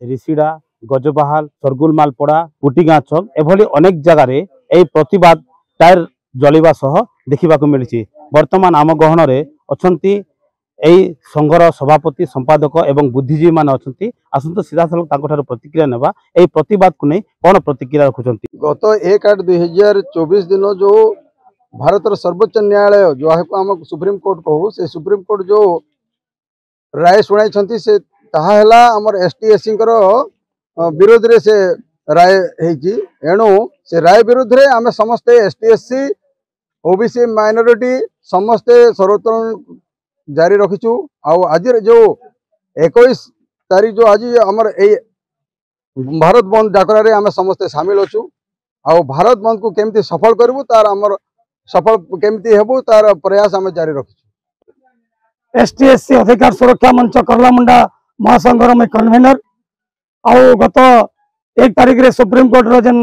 ऋषिड़ा गजबाहाल सरगुलमालपड़ा गुटिगाँ चौक एभली अनेक जगार यह प्रतिवाद टायर जलिबा सह देखा मिली। वर्तमान आम गहन में अच्छा संघर सभापति संपादक एवं बुद्धिजीवी मैंने अच्छा आसतु सीधा सलख प्रतिक्रिया नेबा यह प्रतिवाद को नहीं कौन प्रतिक्रिया रखुंट। गत 1/8/2024 दिन जो भारत सर्वोच्च न्यायालय जो आम सुप्रीम कोर्ट कहू से सुप्रीम कोर्ट जो राय शुणाई से ताहा आमर एसटी एससी विरोध रे से राय होती। एणु से राय विरोध रे आम समस्ते एसटी एससी ओबीसी माइनॉरिटी समस्ते सर्वोत्तोलन जारी रखीचु। आज जो 21 तारीख जो आज आमर भारत बंद डाकरा रे आम समस्ते सामिल अच्छु। आ भारत बंद को केमती सफल करूँ तार आमर सफल केमती हेबू तार प्रयास आम जारी रखीचु। एसटी एससी अधिकार सुरक्षा मंच करलामुंडा महासंघर मैं कन्वेनर आ गत 1 तारीख रे सुप्रीम कोर्ट रो जेन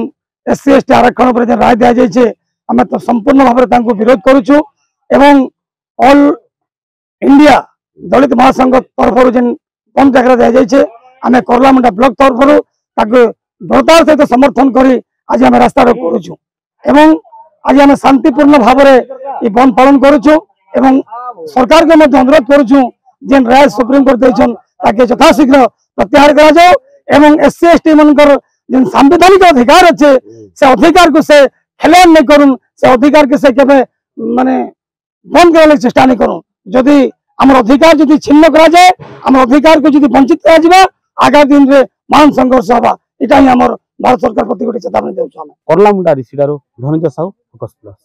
एससी एसटी आरक्षण पर जेन राय दिया जाइए आम तो संपूर्ण भाव में विरोध करुचु एवं ऑल इंडिया दलित महासंघ तरफ जेन बंद डाकरा दिया जाइए आम करलामुंडा ब्लॉक तरफ दृढ़तार सहित समर्थन कर आज आम रास्ता रोक करुचु एवं आज आम शांतिपूर्ण भाव में बंद पालन करुचु एवं सरकार के मध्य अनुरोध करुचु जेन राय सुप्रीम कोर्ट देछन ताके यथाशीघ्र प्रत्याहार करा जाओ एवं एससी एसटी मनकर जेन संवैधानिक अधिकार अच्छे से अधिकार को से हेलन नहीं करूँ से अधिकार के से केबे माने बंद करने चेष्टा नहीं करूँ। जदि आम अधिकार जदि छिन्न करा जाए आम अधिकार को जदि वंचित करा जिबा आगामी दिन में महान संघर्ष होगा। इटा ही आमर भारत सरकार प्रति गोटे चेतावनी देउछु। करलामुंडा ऋषिडारू धनंजय साहू फोकस प्लस।